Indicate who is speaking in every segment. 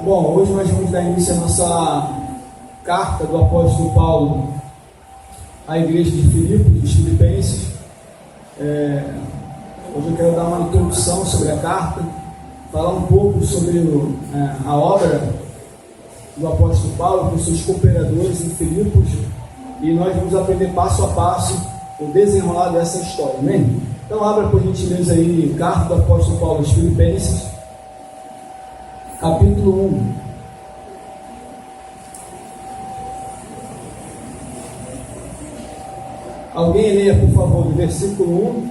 Speaker 1: Bom, hoje nós vamos dar início à nossa carta do apóstolo Paulo à igreja de Filipos, dos Filipenses. Hoje eu quero dar uma introdução sobre a carta, falar um pouco sobre a obra do apóstolo Paulo com seus cooperadores em Filipos, e nós vamos aprender passo a passo o desenrolar dessa história, amém? Então abra por gentileza aí, carta do apóstolo Paulo aos Filipenses, capítulo 1. Alguém leia, por favor, do versículo 1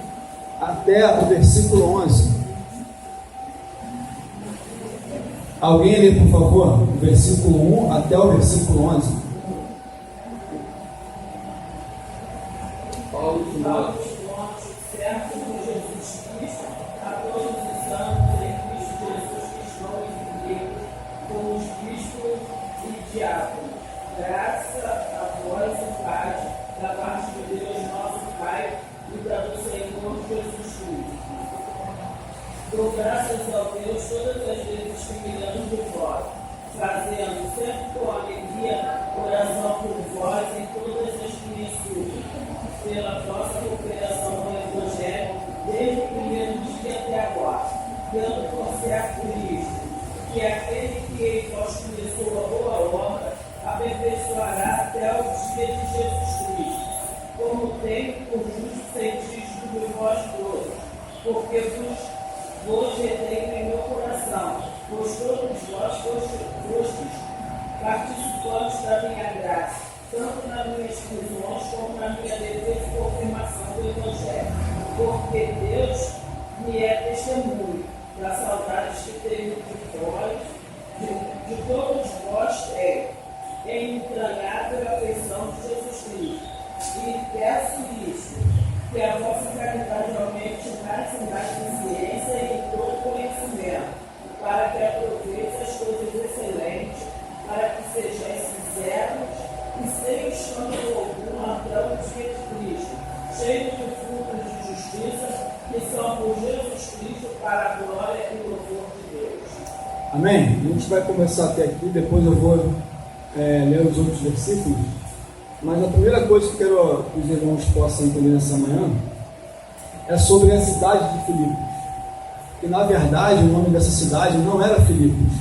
Speaker 1: até o versículo 11. Alguém lê, por favor, do versículo 1 até o versículo 11.
Speaker 2: Paulo de Timóteo, certo por Jesus Cristo, a todos os santos em Cristo Jesus que estão em Deus, como os bispos e diáconos. Graça a vós e paz, da parte de Deus nosso Pai e da do Senhor Jesus Cristo. Dou graças a Deus todas as vezes que me lembro de vós, fazendo sempre com alegria oração por vós em todas as minhas súplicas, pela vossa cooperação no Evangelho, desde o primeiro dia até agora, dando por certo Cristo, que aquele que em vós começou a boa obra, aperfeiçoará até o dia de Jesus Cristo, como tem por justo sentido de vós todos, porque vos retenho em meu coração, pois todos vós fostes participantes da minha graça, tanto nas minhas prisões como na minha defesa e confirmação do Evangelho, porque Deus me é testemunho das saudades que tenho de vós, de todos vós tenho, em entranhável afeição de Jesus Cristo. E peço isso, que a vossa caridade aumente mais e mais em ciência e em todo conhecimento, para que aproveite as coisas excelentes, para que sejais sinceros e sem escândalo algum até o dia de Cristo, cheio de frutos de justiça, que são por Jesus Cristo para a glória e louvor de Deus.
Speaker 1: Amém? A gente vai começar até aqui, depois eu vou ler os outros versículos. Mas a primeira coisa que eu quero que os irmãos possam entender nessa manhã é sobre a cidade de Filipos. Que na verdade o nome dessa cidade não era Filipos,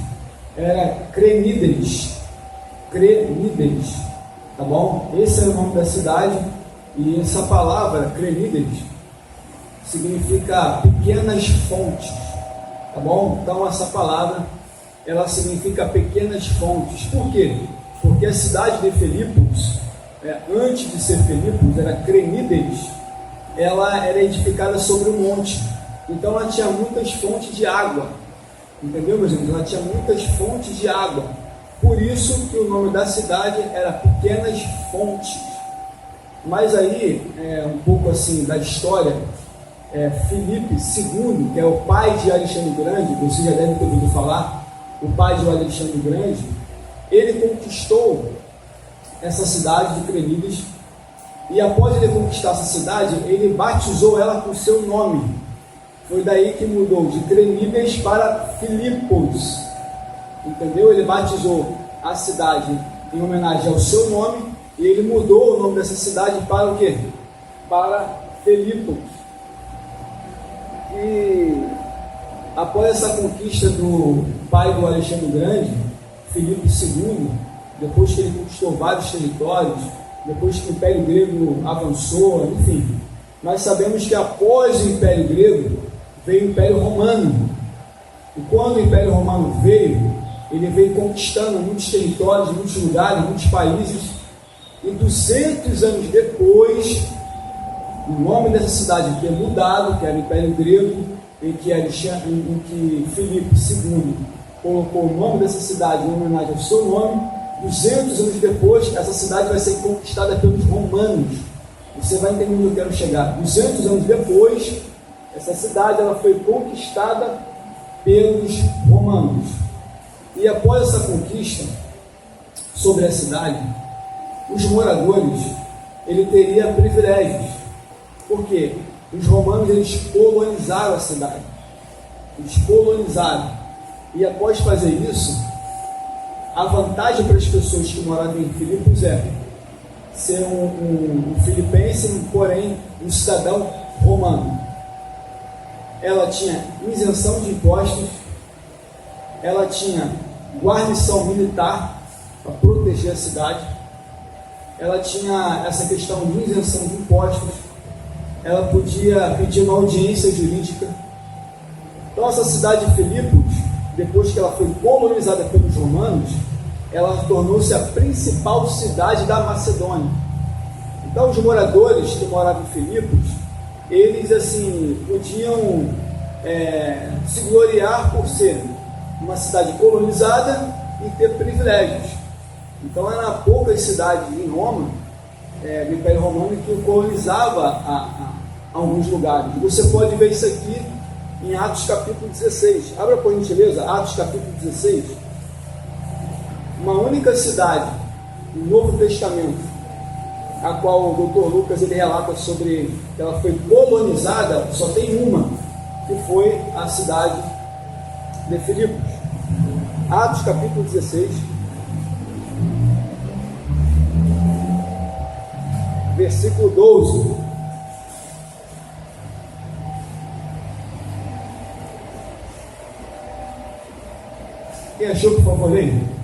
Speaker 1: era Cremíderes. Cremíderes, tá bom? Esse era o nome da cidade, e essa palavra Cremíderes significa pequenas fontes, tá bom? Então essa palavra ela significa pequenas fontes. Por quê? Porque a cidade de Filipos, antes de ser Filipos, era Cremíderes. Ela era edificada sobre um monte, então ela tinha muitas fontes de água, entendeu, meus irmãos? Ela tinha muitas fontes de água, por isso que o nome da cidade era Pequenas Fontes. Mas aí, um pouco assim da história, Filipe II, que é o pai de Alexandre o Grande, você já deve ter ouvido falar, o pai de Alexandre o Grande, ele conquistou essa cidade de Cremíderes, e após ele conquistar essa cidade, ele batizou ela com seu nome. Foi daí que mudou de Cremíderes para Filipos, entendeu? Ele batizou a cidade em homenagem ao seu nome, e ele mudou o nome dessa cidade para o quê? Para Filipos. E após essa conquista do pai do Alexandre o Grande, Filipe II, depois que ele conquistou vários territórios, depois que o Império Grego avançou, enfim, nós sabemos que após o Império Grego veio o Império Romano. E quando o Império Romano veio, ele veio conquistando muitos territórios, muitos lugares, muitos países, e 200 anos depois, o nome dessa cidade que é mudado, que era o Império Grego, em que Filipe II colocou o nome dessa cidade em homenagem ao seu nome. 200 anos depois, essa cidade vai ser conquistada pelos romanos. Você vai entender onde eu quero chegar. 200 anos depois, essa cidade ela foi conquistada pelos romanos. E após essa conquista sobre a cidade, os moradores ele teria privilégios. Por quê? Os romanos eles colonizaram a cidade. Eles colonizaram. E após fazer isso, a vantagem para as pessoas que moravam em Filipos é ser um filipense, porém um cidadão romano. Ela tinha isenção de impostos, ela tinha guarnição militar para proteger a cidade, ela tinha essa questão de isenção de impostos, ela podia pedir uma audiência jurídica. Então essa cidade de Filipos, depois que ela foi colonizada pelos romanos, ela tornou-se a principal cidade da Macedônia. Então os moradores que moravam em Filipos, eles assim podiam se gloriar por ser uma cidade colonizada e ter privilégios. Então eram poucas cidades em Roma, do Império Romano, que colonizava alguns lugares. Você pode ver isso aqui em Atos capítulo 16. Abra por gentileza, Atos capítulo 16. Uma única cidade no Novo Testamento, a qual o Dr. Lucas ele relata sobre que ela foi colonizada, só tem uma, que foi a cidade de Filipos. Atos capítulo 16, versículo 12. Quem achou, por favor, leia?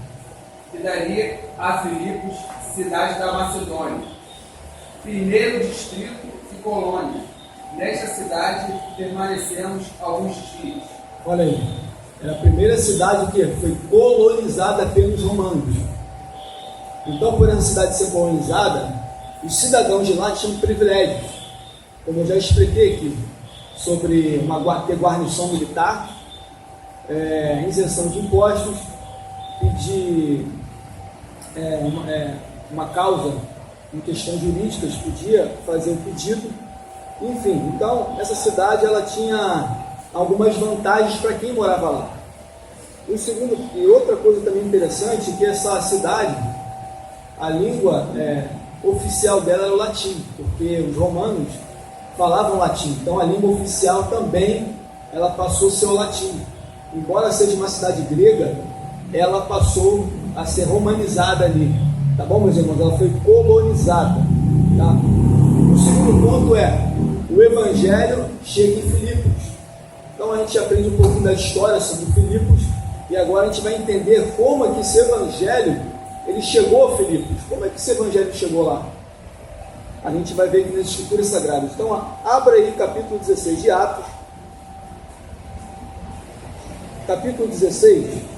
Speaker 3: E dali a Filipos, cidade da Macedônia, primeiro distrito e colônia. Nesta cidade permanecemos alguns dias.
Speaker 1: Olha aí, é a primeira cidade que foi colonizada pelos romanos. Então, por essa cidade ser colonizada, os cidadãos de lá tinham privilégios, como eu já expliquei aqui, sobre ter guarnição militar, isenção de impostos, pedir uma causa em questões jurídicas, podia fazer o pedido, enfim. Então, essa cidade ela tinha algumas vantagens para quem morava lá. E outra coisa também interessante é que essa cidade, a língua oficial dela era o latim, porque os romanos falavam latim, então a língua oficial também ela passou a ser o latim. Embora seja uma cidade grega, ela passou a ser romanizada ali, tá bom, meus irmãos? Ela foi colonizada, tá? O segundo ponto o Evangelho chega em Filipos. Então a gente aprende um pouquinho da história sobre Filipos e agora a gente vai entender como é que esse Evangelho ele chegou a Filipos. Como é que esse Evangelho chegou lá? A gente vai ver aqui nas Escrituras Sagradas. Então abra aí capítulo 16 de Atos. Capítulo 16.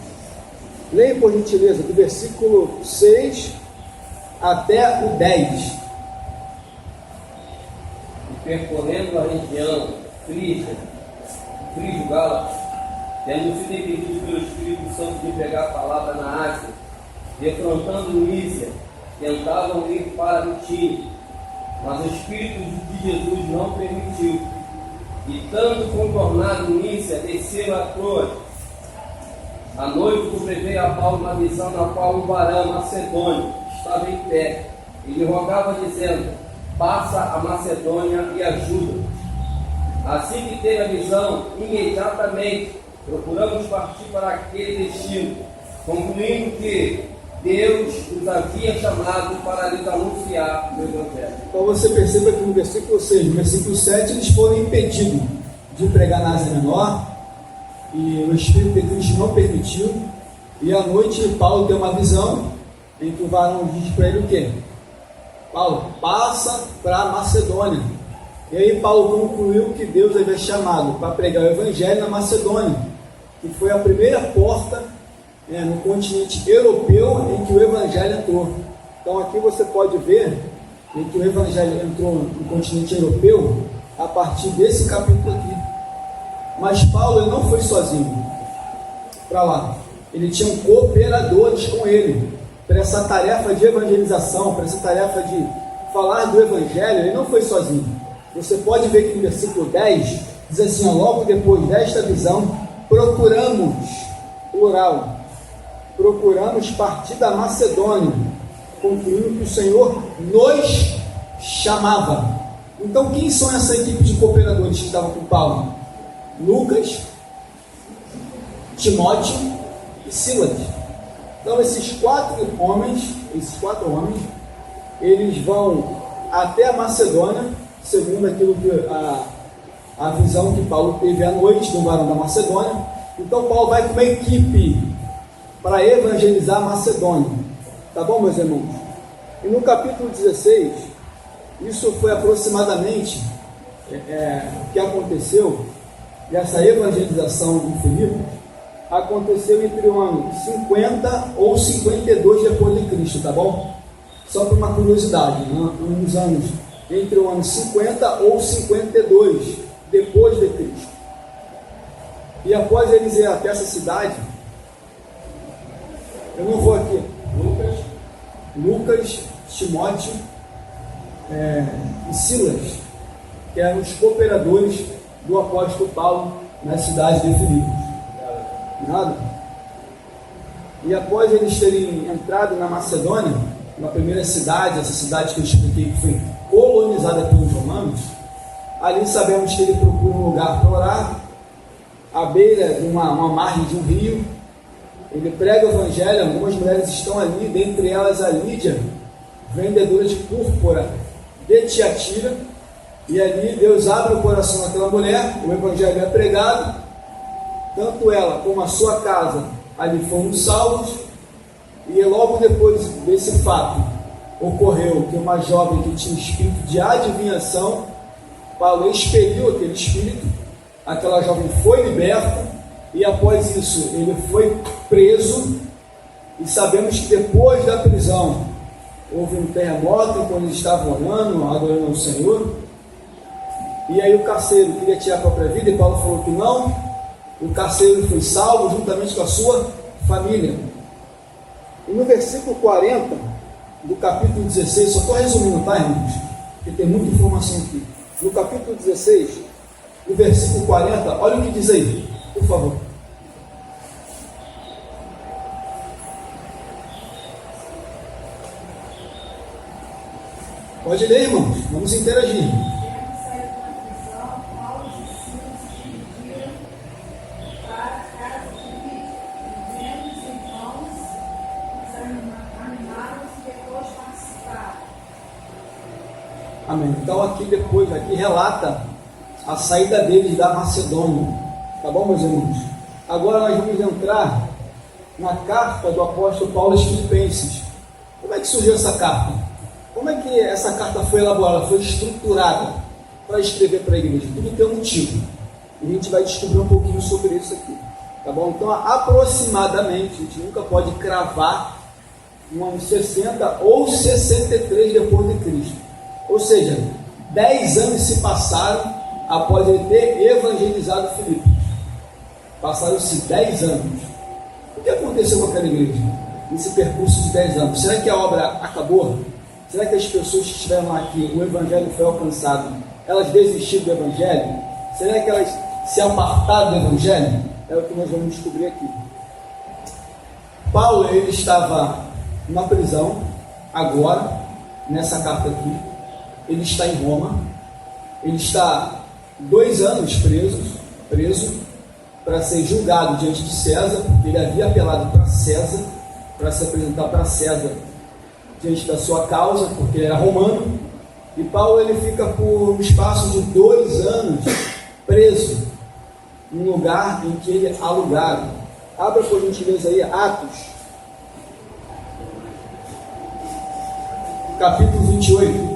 Speaker 1: Leia por gentileza do versículo 6 até o 10.
Speaker 4: E percorrendo a região Frígio-Gálatas, tendo sido impedidos pelo Espírito Santo de pregar a palavra na Ásia, defrontando Mísia, tentavam ir para Bitínia, mas o Espírito de Jesus não permitiu. E tanto contornado Mísia, desceram a Troas. À noite sobreveio a Paulo uma visão na qual um varão macedônio estava em pé. Ele rogava dizendo: passa a Macedônia e ajuda. Assim que teve a visão, imediatamente procuramos partir para aquele destino, concluindo que Deus os havia chamado para lhes anunciar o Evangelho.
Speaker 1: Então você perceba que no versículo 6, no versículo 7, eles foram impedidos de pregar na Ásia Menor, e o Espírito de Cristo não permitiu. E à noite Paulo tem uma visão em que o varão diz para ele o quê? Paulo, passa para a Macedônia. E aí Paulo concluiu que Deus havia chamado para pregar o Evangelho na Macedônia, que foi a primeira porta no continente europeu em que o Evangelho entrou. Então aqui você pode ver em que o Evangelho entrou no continente europeu a partir desse capítulo aqui. Mas Paulo ele não foi sozinho para lá. Ele tinha cooperadores com ele para essa tarefa de evangelização, para essa tarefa de falar do Evangelho. Ele não foi sozinho. Você pode ver que no versículo 10 diz assim: logo depois desta visão, procuramos, plural, procuramos partir da Macedônia, concluindo que o Senhor nos chamava. Então quem são essa equipe de cooperadores que estavam com Paulo? Lucas, Timóteo e Silas. Então esses quatro homens, eles vão até a Macedônia, segundo aquilo que a visão que Paulo teve à noite do varão da Macedônia. Então Paulo vai com uma equipe para evangelizar a Macedônia. Tá bom, meus irmãos? E no capítulo 16, isso foi aproximadamente o que aconteceu, e essa evangelização de Filipe aconteceu entre o ano 50 ou 52 depois de Cristo, tá bom? Só por uma curiosidade, uns anos entre o ano 50 ou 52 depois de Cristo. E após eles irem até essa cidade, eu não vou aqui, Lucas, Timóteo e Silas, que eram os cooperadores do apóstolo Paulo na cidade de Filipos. Nada? E após eles terem entrado na Macedônia, na primeira cidade, essa cidade que eu expliquei que foi colonizada pelos romanos, ali sabemos que ele procura um lugar para orar, à beira de uma margem de um rio. Ele prega o evangelho, algumas mulheres estão ali, dentre elas a Lídia, vendedora de púrpura de Tiatira, e ali Deus abre o coração daquela mulher, o evangelho é pregado, tanto ela como a sua casa ali foram salvos, e logo depois desse fato ocorreu que uma jovem que tinha espírito de adivinhação, Paulo expeliu aquele espírito, aquela jovem foi liberta, e após isso ele foi preso, e sabemos que depois da prisão houve um terremoto quando eles estavam orando, adorando ao Senhor, e aí o carcereiro queria tirar a própria vida, e Paulo falou que não. O carcereiro foi salvo juntamente com a sua família. E no versículo 40 do capítulo 16, só estou resumindo, tá, irmãos? Porque tem muita informação aqui. No capítulo 16, no versículo 40, olha o que diz aí, por favor. Pode ler, irmãos, vamos interagir. Amém. Então aqui relata a saída deles da Macedônia. Tá bom, meus irmãos? Agora nós vamos entrar na carta do apóstolo Paulo aos Filipenses. Como é que surgiu essa carta? Como é que essa carta foi elaborada, foi estruturada para escrever para a igreja? Tudo tem um motivo. E a gente vai descobrir um pouquinho sobre isso aqui. Tá bom? Então, aproximadamente, a gente nunca pode cravar no ano 60 ou 63 depois de Cristo. Ou seja, 10 anos se passaram após ele ter evangelizado Filipos. Passaram-se 10 anos. O que aconteceu com aquela igreja nesse percurso de 10 anos? Será que a obra acabou? Será que as pessoas que estiveram lá aqui, o evangelho foi alcançado, elas desistiram do evangelho? Será que elas se apartaram do evangelho? É o que nós vamos descobrir aqui. Paulo, ele estava na prisão, agora, nessa carta aqui. Ele está em Roma, ele está 2 anos preso para ser julgado diante de César, porque ele havia apelado para César, para se apresentar para César diante da sua causa, porque ele era romano. E Paulo, ele fica por um espaço de 2 anos preso num lugar em que ele alugava. Abra por gentileza aí Atos, capítulo 28.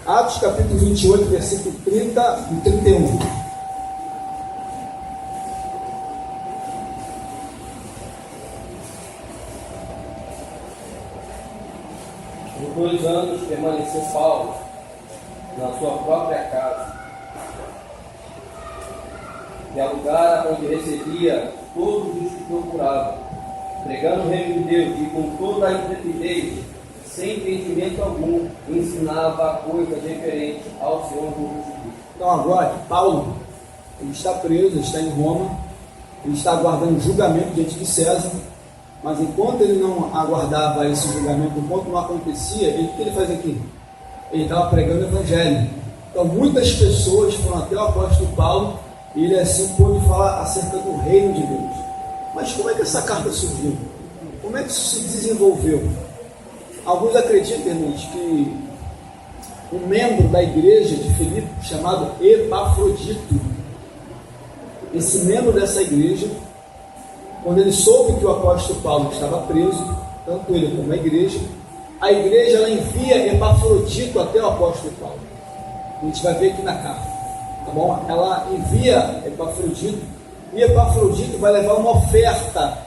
Speaker 1: Atos capítulo 28, versículo 30 e 31.
Speaker 4: Por 2 anos permaneceu Paulo na sua própria casa, que é o lugar onde recebia todos os que procuravam, pregando o reino de Deus e com toda a intrepidez, sem impedimento algum, ensinava coisas referentes ao Senhor Jesus Cristo.
Speaker 1: Então agora, Paulo, ele está preso, ele está em Roma, ele está aguardando julgamento diante de César, mas enquanto ele não aguardava esse julgamento, enquanto não acontecia, o que ele faz aqui? Ele estava pregando o evangelho. Então muitas pessoas foram até o apóstolo Paulo, e ele assim pôde falar acerca do reino de Deus. Mas como é que essa carta surgiu? Como é que isso se desenvolveu? Alguns acreditam, irmãos, que um membro da igreja de Filipe, chamado Epafrodito, esse membro dessa igreja, quando ele soube que o apóstolo Paulo estava preso, tanto ele como a igreja ela envia Epafrodito até o apóstolo Paulo. A gente vai ver aqui na carta, tá bom? Ela envia Epafrodito, e Epafrodito vai levar uma oferta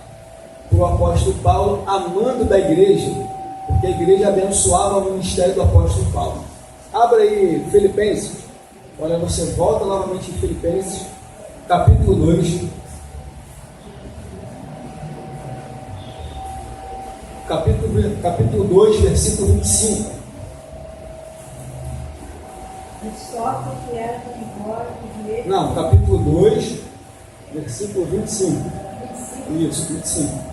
Speaker 1: para o apóstolo Paulo, a mando da igreja, porque a igreja abençoava o ministério do apóstolo Paulo. Abra aí Filipenses, olha, você volta novamente em Filipenses, capítulo 2, capítulo 2, versículo 25.
Speaker 5: Que era embora de ele.
Speaker 1: Não, capítulo 2, versículo 25. Isso, 25.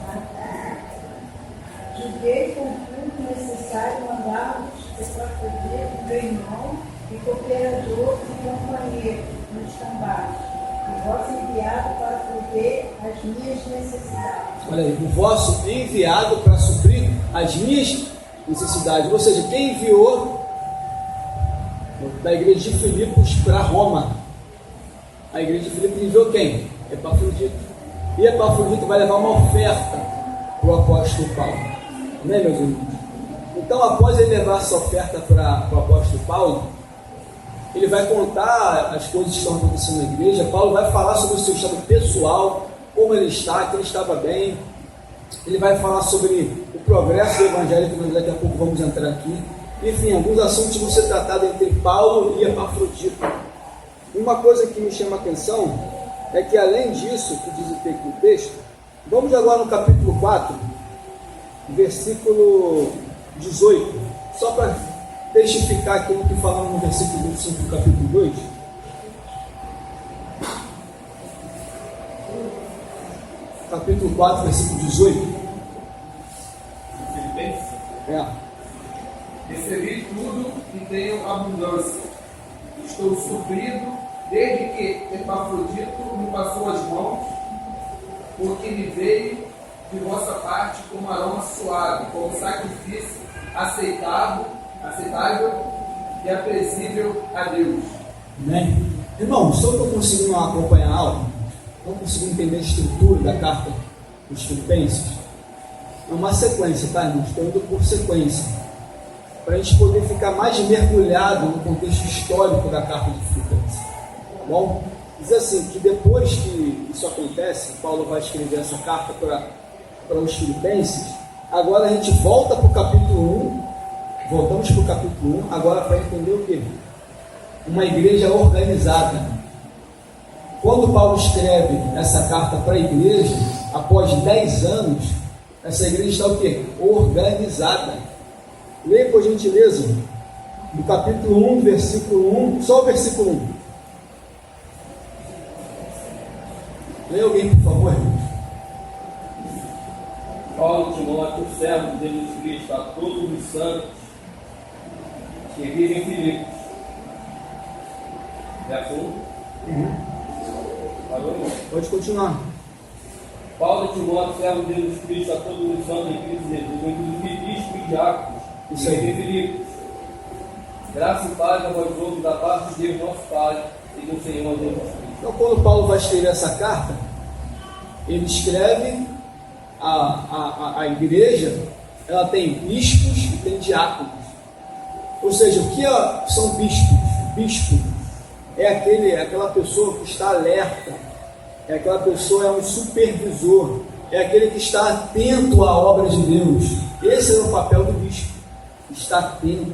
Speaker 5: Julguei contudo necessário mandar-vos para fazer o meu irmão e cooperador e companheiro nos combates, e vosso enviado para prover as minhas necessidades.
Speaker 1: Olha aí, o vosso enviado para suprir as minhas necessidades. Ou seja, quem enviou da igreja de Filipos para Roma? A igreja de Filipos enviou quem? Epafrodito. E Epafrodito vai levar uma oferta para o apóstolo Paulo. Né, meus irmãos? Então, após ele levar essa oferta para o apóstolo Paulo, ele vai contar as coisas que estão acontecendo na igreja. Paulo vai falar sobre o seu estado pessoal, como ele está, que ele estava bem. Ele vai falar sobre o progresso do evangelho, que nós daqui a pouco vamos entrar aqui. Enfim, alguns assuntos vão ser tratados entre Paulo e Epafrodito. Uma coisa que me chama a atenção é que, além disso, que diz aqui o texto, vamos agora no capítulo 4, versículo 18, só para testificar aquilo que falamos no versículo 25 do capítulo 2. Capítulo 4, versículo 18.
Speaker 3: Filipenses. Recebi tudo e tenho abundância. Estou suprido desde que Epafrodito me passou as mãos, porque me veio de vossa parte como aroma suave, como sacrifício aceitável e aprazível a Deus.
Speaker 1: Amém? Irmão, só que eu consigo acompanhar a aula, não consigo entender a estrutura da carta dos Filipenses. É uma sequência, tá, irmão? Estou indo por sequência, para a gente poder ficar mais mergulhado no contexto histórico da carta de Filipenses. Tá bom? Diz assim, que depois que isso acontece, Paulo vai escrever essa carta para os Filipenses. Agora a gente volta para o capítulo 1, voltamos para o capítulo 1, agora para entender o quê? Uma igreja organizada. Quando Paulo escreve essa carta para a igreja, após 10 anos, essa igreja está o quê? Organizada. Leia por gentileza, no capítulo 1, versículo 1, só o versículo 1. Leia alguém, por favor, irmãos.
Speaker 4: Paulo, Timóteo, servo de Jesus Cristo, a todos os santos que vivem em Filipos. Verso 1. Falou, irmão?
Speaker 1: Pode continuar.
Speaker 4: Paulo, Timóteo, servo de Jesus Cristo, a todos os santos em Cristo Jesus, inclusive bispos e diáconos,
Speaker 1: Isso
Speaker 4: que
Speaker 1: aí.
Speaker 4: vivem em Filipos. Graça e paz a vós outros, da parte de Deus nosso Pai e do Senhor Jesus Cristo.
Speaker 1: Então, quando Paulo vai escrever essa carta, ele escreve a igreja, ela tem bispos e tem diáconos. Ou seja, o que são bispos? Bispo é aquela pessoa que está alerta, é aquela pessoa, é um supervisor, é aquele que está atento à obra de Deus. Esse é o papel do bispo, está atento,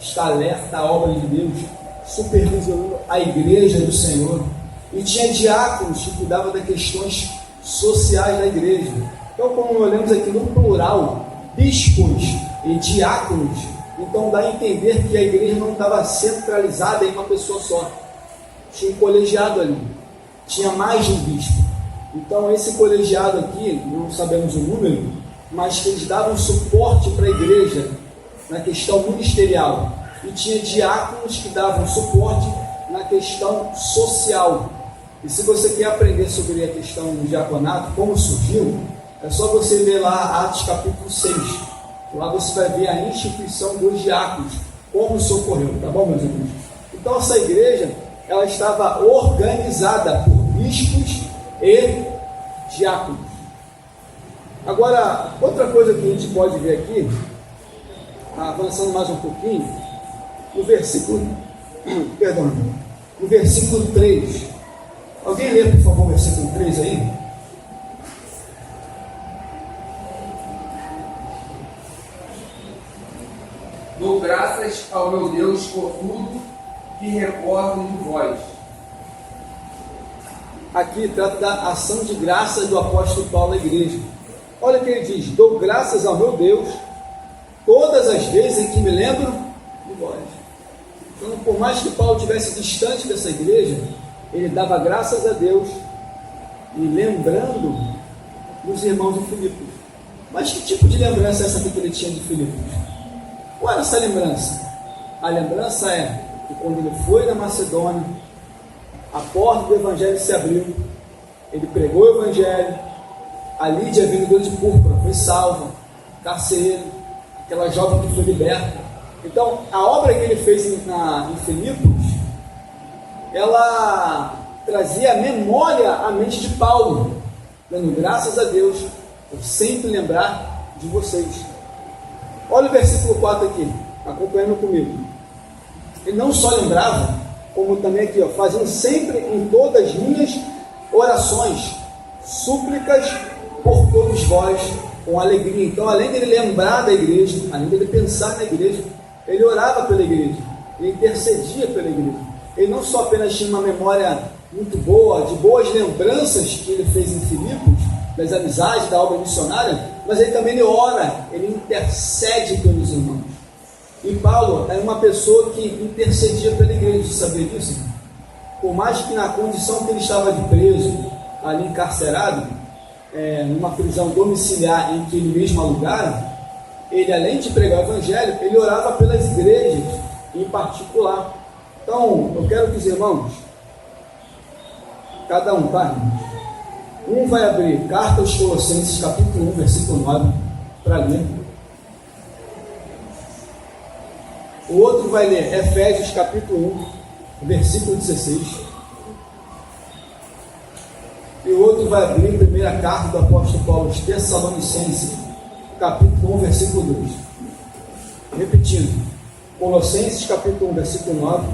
Speaker 1: está alerta à obra de Deus, supervisionando a igreja do Senhor. E tinha diáconos que cuidavam das questões sociais da igreja. Então, como olhamos aqui no plural, bispos e diáconos, então dá a entender que a igreja não estava centralizada em uma pessoa só. Tinha um colegiado ali, tinha mais de um bispo. Então, esse colegiado aqui, não sabemos o número, mas que eles davam suporte para a igreja na questão ministerial. E tinha diáconos que davam suporte na questão social. E se você quer aprender sobre a questão do diaconato, como surgiu, é só você ler lá Atos capítulo 6. Lá você vai ver a instituição dos diáconos, como isso ocorreu, tá bom, meus amigos? Então essa igreja, ela estava organizada por bispos e diáconos. Agora, outra coisa que a gente pode ver aqui, avançando mais um pouquinho, no versículo 3. Alguém lê, por favor, o versículo 3 aí?
Speaker 3: Dou graças ao meu Deus por tudo que recordo de vós.
Speaker 1: Aqui trata da ação de graças do apóstolo Paulo à igreja. Olha o que ele diz: dou graças ao meu Deus todas as vezes em que me lembro de vós. Então, por mais que Paulo estivesse distante dessa igreja, ele dava graças a Deus e lembrando dos irmãos de Filipos. Mas que tipo de lembrança é essa que ele tinha de Filipos? Qual era essa lembrança? A lembrança é que quando ele foi na Macedônia, a porta do evangelho se abriu, ele pregou o evangelho, a Lídia, vendedora de púrpura, foi salva, carcereiro, aquela jovem que foi liberta. Então, a obra que ele fez em Filipos, ela trazia a memória à mente de Paulo, dando graças a Deus por sempre lembrar de vocês. Olha o versículo 4 aqui, acompanhando comigo. Ele não só lembrava, como também aqui, fazendo sempre em todas as minhas orações, súplicas por todos vós, com alegria. Então, além dele lembrar da igreja, além dele pensar na igreja, ele orava pela igreja, ele intercedia pela igreja. Ele não só apenas tinha uma memória muito boa, de boas lembranças que ele fez em Filipos, das amizades, da obra missionária, mas ele também ora, ele intercede pelos irmãos. E Paulo era uma pessoa que intercedia pela igreja, sabia disso? Por mais que na condição que ele estava de preso, ali encarcerado, numa prisão domiciliar em que ele mesmo alugara, ele, além de pregar o evangelho, ele orava pelas igrejas em particular. Então, eu quero que os irmãos, cada um, tá, irmãos? Um vai abrir Carta aos Colossenses, capítulo 1, versículo 9, para ler. O outro vai ler Efésios, capítulo 1, versículo 16. E o outro vai abrir a primeira carta do apóstolo Paulo aos Tessalonicenses, capítulo 1, versículo 2. Repetindo, Colossenses, capítulo 1, versículo 9,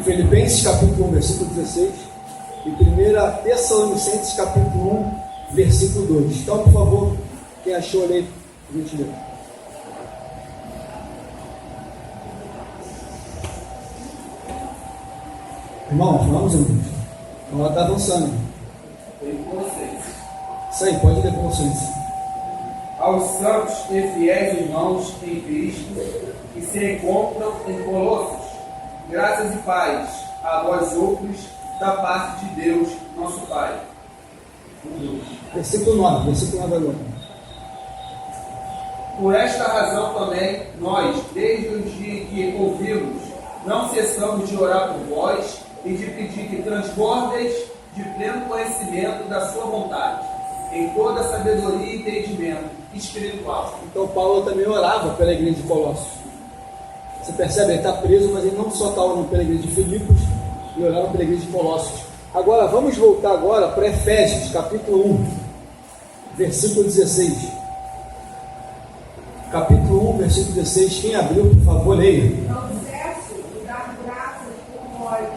Speaker 1: Filipenses, capítulo 1, versículo 16, e 1 Tessalonicenses, capítulo 1, versículo 2. Então, por favor, quem achou, lê, a gente lê. Irmãos, vamos, amigos. Ela está avançando. Isso aí, pode ler Colossenses.
Speaker 3: Aos santos e fiéis irmãos em Cristo que se encontram em Colossos, graças e paz a vós outros da parte de Deus, nosso Pai.
Speaker 1: Versículo 9 agora.
Speaker 3: Por esta razão também, nós, desde o dia em que ouvimos, não cessamos de orar por vós e de pedir que transbordeis de pleno conhecimento da sua vontade, em toda sabedoria e entendimento espiritual.
Speaker 1: Então Paulo também orava pela igreja de Colossos. Você percebe, ele está preso, mas ele não só está orando pela igreja de Filipos, ele orava pela igreja de Colossos. Agora, vamos voltar agora para Efésios, capítulo 1, versículo 16. Capítulo 1, versículo 16. Quem abriu, por favor, leia.
Speaker 5: Não cesso de dar graças por vós,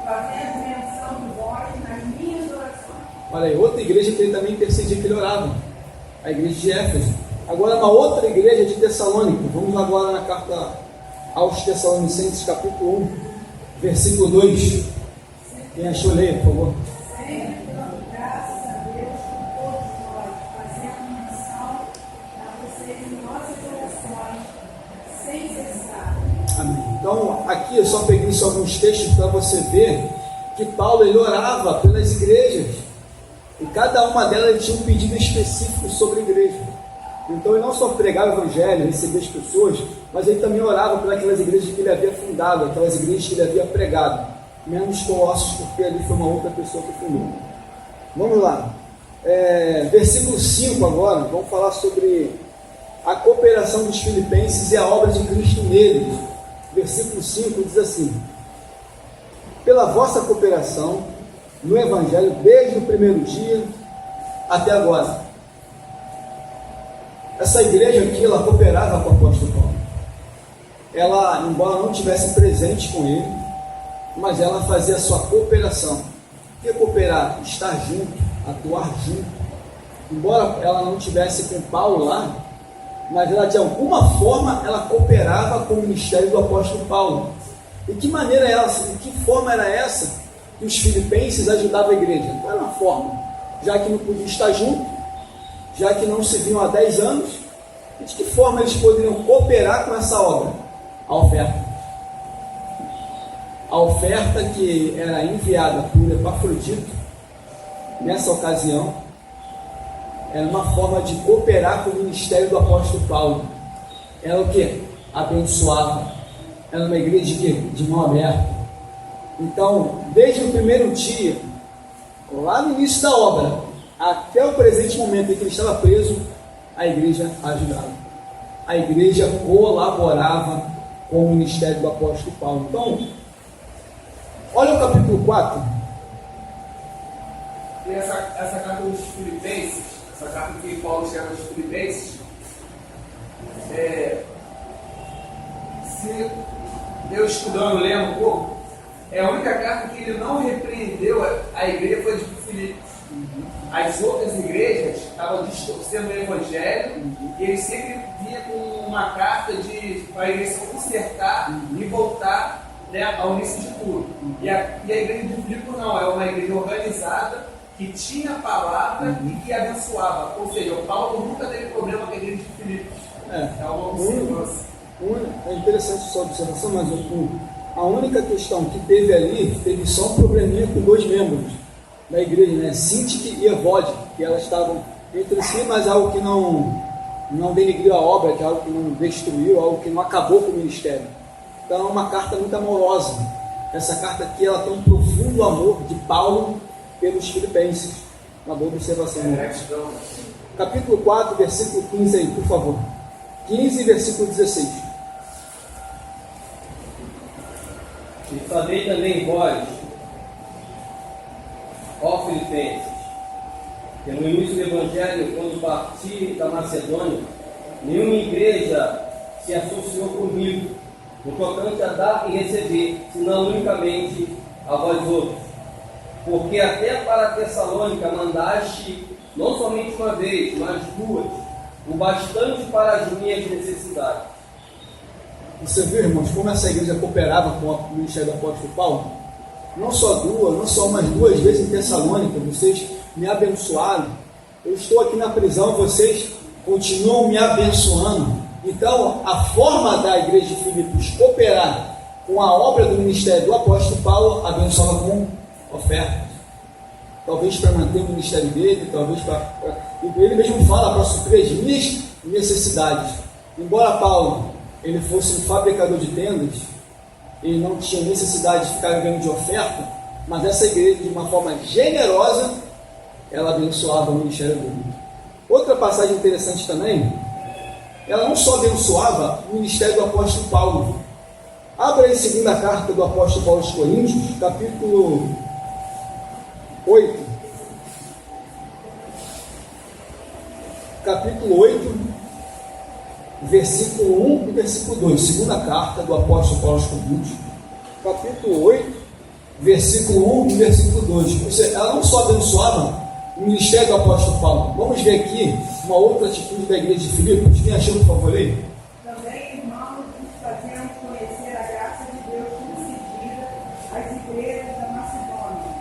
Speaker 5: fazendo menção de vós nas minhas orações.
Speaker 1: Olha aí, outra igreja que ele também intercedia, que ele orava. A igreja de Éfeso. Agora, uma outra igreja de Tessalônica. Vamos agora na carta aos Tessalonicenses, capítulo 1, versículo 2. Quem achou, leia, por favor.
Speaker 5: Sempre dando graças a Deus por todos nós, fazendo menção a vocês em nossas orações, sem cessar.
Speaker 1: Amém. Então, aqui eu só peguei só alguns textos para você ver que Paulo, ele orava pelas igrejas. E cada uma delas ele tinha um pedido específico sobre a igreja. Então ele não só pregava o evangelho, recebia as pessoas, mas ele também orava por aquelas igrejas que ele havia fundado, aquelas igrejas que ele havia pregado. menos Colossos, porque ali foi uma outra pessoa que fundou. Vamos lá. Versículo 5 agora, vamos falar sobre a cooperação dos filipenses e a obra de Cristo neles. Versículo 5 diz assim: pela vossa cooperação no Evangelho, desde o primeiro dia até agora. Essa igreja aqui, ela cooperava com o apóstolo Paulo. Ela, embora não estivesse presente com ele, mas ela fazia a sua cooperação. O que é cooperar? Estar junto, atuar junto. Embora ela não estivesse com Paulo lá, mas ela de alguma forma ela cooperava com o ministério do apóstolo Paulo. E que maneira é essa? De que forma era essa que os filipenses ajudavam a igreja? Qual era a forma? Já que não podiam estar juntos, já que não se viam há 10 anos, de que forma eles poderiam cooperar com essa obra? A oferta. A oferta que era enviada por Epafrodito, nessa ocasião, era uma forma de cooperar com o ministério do apóstolo Paulo. Era o que? Abençoava. Era uma igreja de quê? De mão aberta. Então, desde o primeiro dia, lá no início da obra, até o presente momento em que ele estava preso, a igreja ajudava. A igreja colaborava com o ministério do apóstolo Paulo. Então, olha o capítulo 4.
Speaker 3: E essa carta dos Filipenses, essa carta que Paulo escreve aos Filipenses, se eu estudando, lendo um pouco, é a única carta que ele não repreendeu a igreja, foi de Filipos. As outras igrejas estavam distorcendo o evangelho, e ele sempre vinha com uma carta para a igreja se consertar e voltar, né, ao início de tudo. E a igreja de Filipe não, é uma igreja organizada, que tinha a palavra e que abençoava. Ou seja, o Paulo nunca teve problema com a igreja de Filipe. É uma observação.
Speaker 1: É interessante essa observação, mas a única questão que teve ali, teve só um probleminha com 2 membros da igreja, né? Sintique e Evódia, que elas estavam entre si, mas algo que não denegriu a obra, que é algo que não destruiu, algo que não acabou com o ministério. Então é uma carta muito amorosa. Essa carta aqui, ela tem um profundo amor de Paulo pelos filipenses. Uma boa observação. Capítulo 4, versículo 15 aí, por favor. 15, versículo 16.
Speaker 4: E sabei também vós, ó Filipenses, que no início do Evangelho, quando parti da Macedônia, nenhuma igreja se associou comigo, no tocante a dar e receber, senão unicamente a vós outros. Porque até para Tessalônica mandaste, não somente uma vez, mas 2, o bastante para as minhas necessidades.
Speaker 1: Você viu, irmãos, como essa igreja cooperava com o ministério do apóstolo Paulo? Não só umas 2 vezes em Tessalônica, vocês me abençoaram. Eu estou aqui na prisão, vocês continuam me abençoando. Então, a forma da igreja de Filipos cooperar com a obra do ministério do apóstolo Paulo, abençoava com ofertas. Talvez para manter o ministério dele, talvez para... Ele mesmo fala para suprir as minhas necessidades. Embora Paulo ele fosse um fabricador de tendas, ele não tinha necessidade de ficar vivendo de oferta, mas essa igreja, de uma forma generosa, ela abençoava o ministério dele. Outra passagem interessante também, ela não só abençoava o ministério do apóstolo Paulo. Abra aí a segunda carta do apóstolo Paulo aos Coríntios, capítulo 8. Capítulo 8, versículo 1 e versículo 2, segunda carta do apóstolo Paulo aos Coríntios, capítulo 8, versículo 1 e versículo 2. Ela não só abençoava o ministério do apóstolo Paulo. Vamos ver aqui uma outra atitude da igreja de Filipos. Quem achou, por favor, aí?
Speaker 5: Também, irmãos, fazemos conhecer a graça de Deus concedida às igrejas da Macedônia,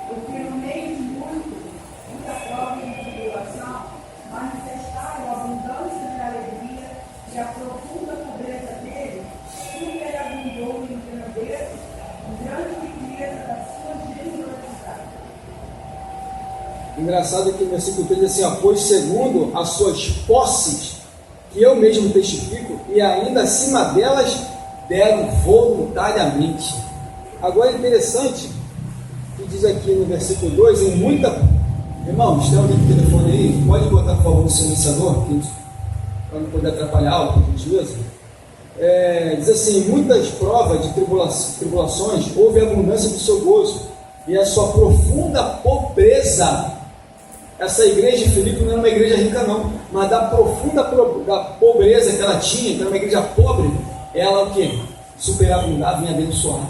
Speaker 5: porque no meio de muita prova e tribulação, manifestaram a abundância da alegria e a profunda pobreza dele, superabundou em grandeza e grande riqueza da sua generosidade.
Speaker 1: Engraçado que o versículo 3 diz assim, ó, pois segundo as suas posses, que eu mesmo testifico, e ainda acima delas deram voluntariamente. Agora é interessante que diz aqui no versículo 2, em muita... Irmãos, tem alguém com o telefone aí? Pode botar, por favor, no silenciador, para não poder atrapalhar, por gentileza. Diz assim, muitas provas de tribulações, houve abundância do seu gozo, e a sua profunda pobreza. Essa igreja de Filipe não era uma igreja rica não, mas da profunda da pobreza que ela tinha, que era uma igreja pobre, ela o quê? Superabundava em abençoar.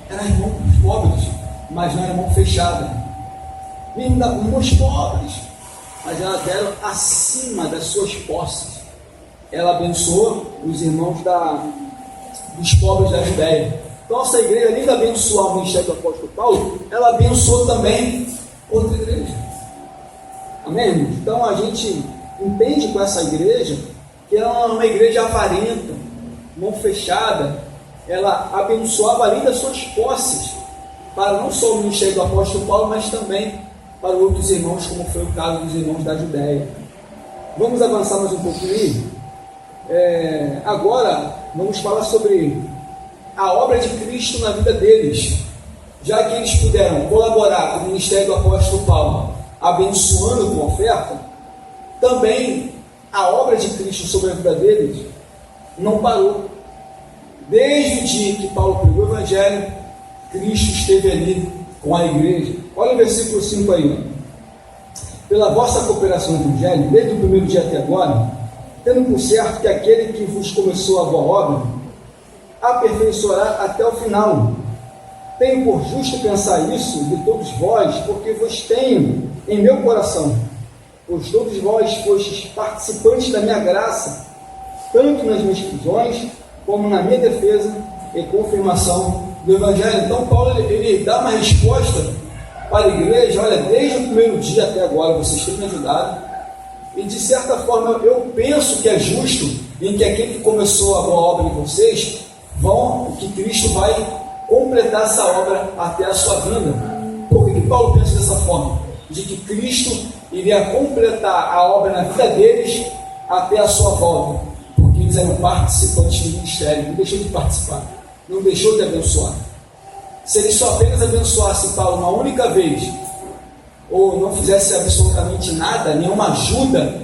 Speaker 1: Era irmãos pobres, mas não era irmão fechada. Irmãos pobres, mas elas deram acima das suas posses. Ela abençoou os irmãos dos pobres da Judéia. Então essa igreja, além de abençoar o ministério do apóstolo Paulo, ela abençoou também outra igreja. Amém, irmãos? Então a gente entende com essa igreja que ela é uma igreja avarenta, mão fechada. Ela abençoava além das suas posses, para não só o ministério do apóstolo Paulo, mas também para outros irmãos, como foi o caso dos irmãos da Judéia. Vamos avançar mais um pouquinho aí. Agora vamos falar sobre a obra de Cristo na vida deles. Já que eles puderam colaborar com o ministério do apóstolo Paulo, abençoando com oferta, também a obra de Cristo sobre a vida deles não parou. Desde o dia que Paulo pregou o Evangelho, Cristo esteve ali com a igreja. Olha o versículo 5 aí. Pela vossa cooperação no Evangelho, desde o primeiro dia até agora, tendo por certo que aquele que vos começou a boa obra, aperfeiçoará até o final. Tenho por justo pensar isso de todos vós, porque vos tenho em meu coração, pois todos vós fostes participantes da minha graça, tanto nas minhas prisões, como na minha defesa e confirmação do Evangelho. Então Paulo ele dá uma resposta para a igreja: olha, desde o primeiro dia até agora vocês têm me ajudado, e de certa forma eu penso que é justo em que aquele que começou a boa obra em vocês, que Cristo vai completar essa obra até a sua vinda. Por que Paulo pensa dessa forma? De que Cristo iria completar a obra na vida deles até a sua volta, porque eles eram participantes do ministério. Não deixou de participar, não deixou de abençoar. Se eles só apenas abençoassem Paulo uma única vez, ou não fizesse absolutamente nada, nenhuma ajuda,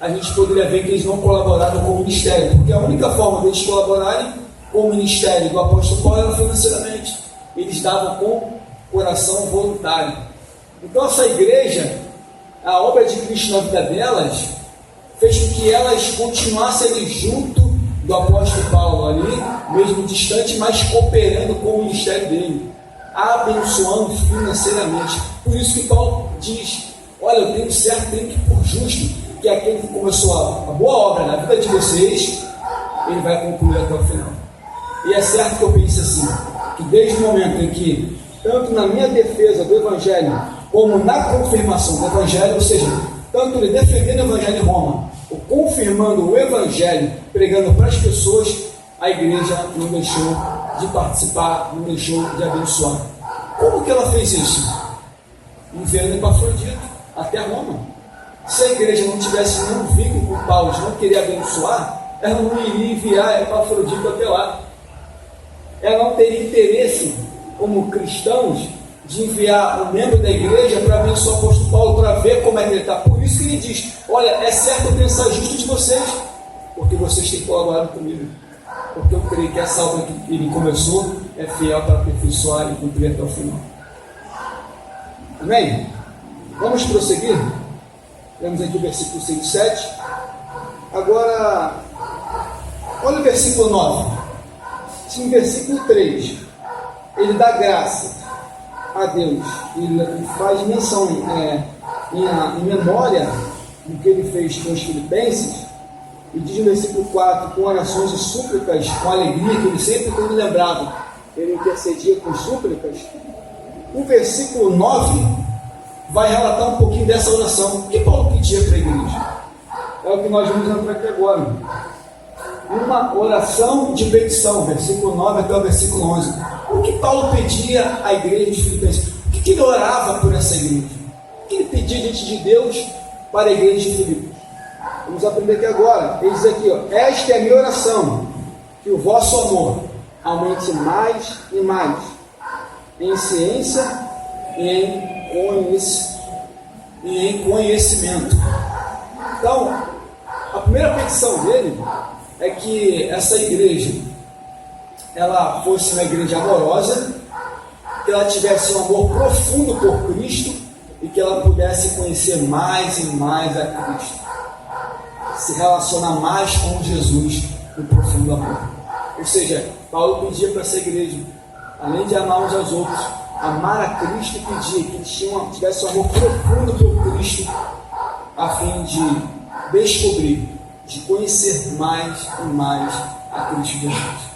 Speaker 1: a gente poderia ver que eles não colaboraram com o ministério, porque a única forma deles colaborarem com o ministério do apóstolo Paulo era financeiramente. Eles davam com coração voluntário. Então essa igreja, a obra de Cristo na vida delas, fez com que elas continuassem ali junto do apóstolo Paulo, ali, mesmo distante, mas cooperando com o ministério dele, abençoando financeiramente. Por isso que Paulo diz: olha, eu tenho certo, tenho que por justo que aquele que começou a boa obra na vida de vocês, ele vai concluir até o final. E é certo que eu pense assim, que desde o momento em que, tanto na minha defesa do Evangelho, como na confirmação do Evangelho, ou seja, tanto ele defendendo o Evangelho em Roma, ou confirmando o Evangelho, pregando para as pessoas, a igreja não deixou de participar, não deixou de abençoar. Como que ela fez isso? Enviando Epafrodito até Roma. Se a igreja não tivesse nenhum vínculo com Paulo, não queria abençoar, ela não iria enviar Epafrodito até lá. Ela não teria interesse, como cristãos, de enviar um membro da igreja para abençoar o apóstolo Paulo, para ver como é que ele está. Por isso que ele diz: olha, é certo eu pensar justo de vocês, porque vocês têm colaborado comigo, porque eu creio que essa obra que ele começou é fiel para aperfeiçoar e cumprir até o final. Amém? Vamos prosseguir. Temos aqui o versículo 6 e 7. Agora, olha o versículo 9. No versículo 3, ele dá graça a Deus, ele faz menção em memória do que ele fez com os filipenses, e diz no versículo 4, com orações e súplicas, com alegria, que ele sempre, quando lembrava, ele intercedia com súplicas. O versículo 9 vai relatar um pouquinho dessa oração. O que Paulo pedia para a igreja? É o que nós vamos entrar aqui agora. Uma oração de petição, versículo 9 até o versículo 11. O que Paulo pedia à igreja de Filipenses? O que ele orava por essa igreja? O que ele pedia diante de Deus para a igreja de Filipos? Vamos aprender aqui agora. Ele diz aqui: esta é a minha oração, que o vosso amor, aumente mais e mais em ciência e em conhecimento. Então, a primeira petição dele é que essa igreja ela fosse uma igreja amorosa, que ela tivesse um amor profundo por Cristo e que ela pudesse conhecer mais e mais a Cristo, se relacionar mais com Jesus no profundo amor. Ou seja, Paulo pedia para essa igreja, além de amar uns aos outros, amar a Cristo, e pedia que eles tivesse um amor profundo por Cristo, a fim de descobrir, de conhecer mais e mais a Cristo Jesus.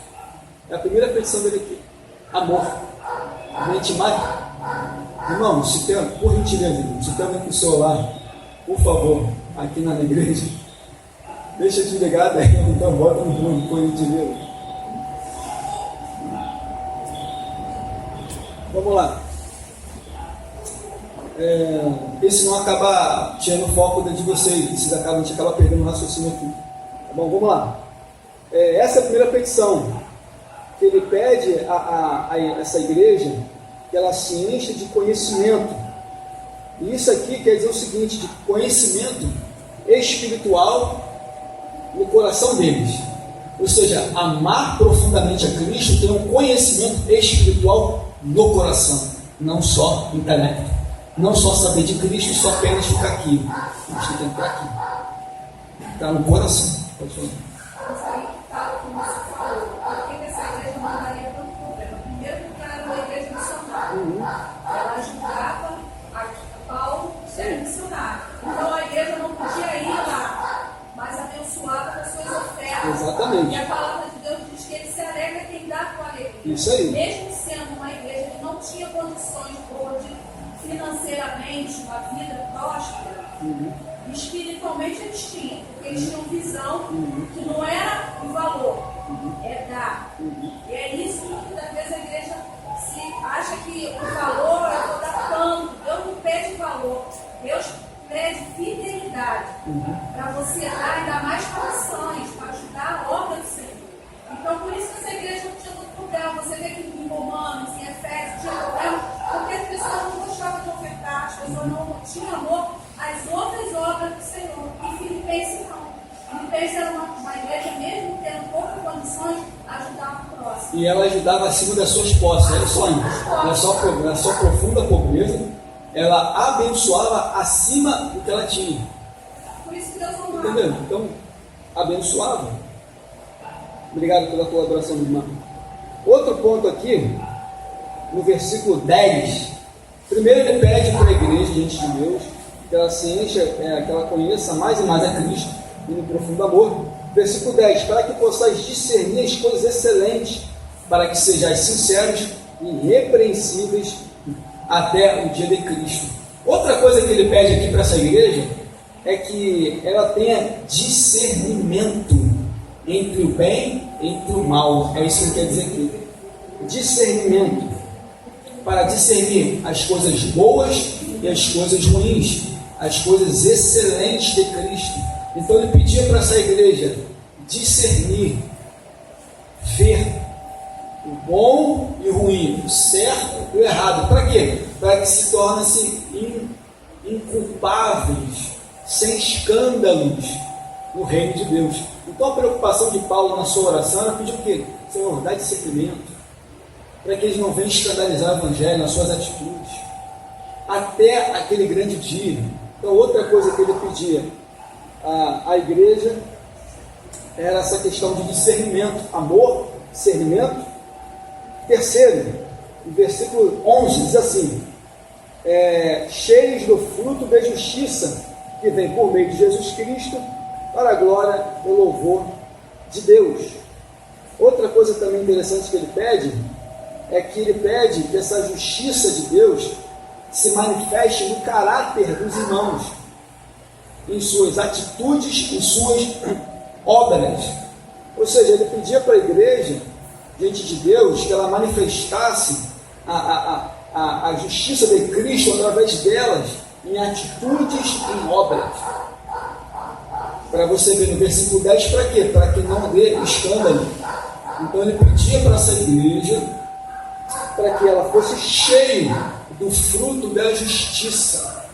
Speaker 1: É a primeira petição dele aqui: amor. Mente mais. Irmão, se tem, por gentileza, se tem alguém com o celular, por favor, aqui na igreja, deixa desligado aí, então bota no mundo, por gentileza. Vamos lá. Porque senão acaba tirando o foco de vocês, a gente acaba perdendo o raciocínio aqui. Tá bom, vamos lá. Essa é a primeira petição que ele pede a essa igreja, que ela se encha de conhecimento. E isso aqui quer dizer o seguinte: de conhecimento espiritual no coração deles. Ou seja, amar profundamente a Cristo, ter um conhecimento espiritual no coração, não só intelecto, não só saber de Cristo e só apenas ficar aqui. Mas tem que entrar aqui, está no coração. Pode falar.
Speaker 6: Ela ajudava a Paulo a ser missionário. Então a igreja não podia ir lá, mas abençoava com as suas ofertas.
Speaker 1: Exatamente.
Speaker 6: E a palavra de Deus diz que ele se alegra quem dá com alegria.
Speaker 1: Isso aí.
Speaker 6: Mesmo sendo uma igreja que não tinha condições boas de financeiramente uma vida próspera, espiritualmente eles tinham, porque eles tinham visão que não era o valor, é dar. E é isso que muitas vezes a igreja se acha que o valor eu vou dar tanto. Deus não pede valor, Deus pede fidelidade para você dar ainda mais condições para ajudar a obra do Senhor. Então por isso que essa igreja não tinha muito problema. Você vê que em Romanos, em Efésios tinha problema, porque as pessoas não gostavam de ofertar, as pessoas não tinham amor às outras obras do Senhor. E Filipenses não. Filipenses era uma igreja, mesmo tendo poucas condições, ajudava o próximo.
Speaker 1: E ela ajudava acima das suas posses, era só isso. Na sua profunda pobreza, ela abençoava acima do que ela tinha.
Speaker 6: Por isso que Deus amava.
Speaker 1: Entendeu? Então, abençoava. Obrigado pela colaboração, irmã. Outro ponto aqui, no versículo 10. Primeiro ele pede para a igreja, diante de Deus, que ela se encha, que ela conheça mais e mais a Cristo, e no profundo amor. Versículo 10: para que possais discernir as coisas excelentes, para que sejais sinceros e irrepreensíveis até o dia de Cristo. Outra coisa que ele pede aqui para essa igreja é que ela tenha discernimento entre o bem e entre o mal. É isso que ele quer dizer aqui. Discernimento, para discernir as coisas boas e as coisas ruins, as coisas excelentes de Cristo. Então ele pedia para essa igreja discernir, ver o bom e o ruim, o certo e o errado. Para quê? Para que se tornem-se inculpáveis, sem escândalos no reino de Deus. Então a preocupação de Paulo na sua oração era pedir o quê? Senhor, dá discernimento, para que eles não venham escandalizar o evangelho nas suas atitudes, até aquele grande dia. Então outra coisa que ele pedia à igreja era essa questão de discernimento, amor, discernimento. Terceiro, no versículo 11 diz assim: cheios do fruto da justiça que vem por meio de Jesus Cristo, para a glória e o louvor de Deus. Outra coisa também interessante que ele pede é que ele pede que essa justiça de Deus se manifeste no caráter dos irmãos, em suas atitudes, em suas obras. Ou seja, ele pedia para a igreja, diante de Deus, que ela manifestasse a justiça de Cristo através delas, em atitudes, em obras. Para você ver no versículo 10, para quê? Para que não dê escândalo Então ele pedia para essa igreja para que ela fosse cheia do fruto da justiça.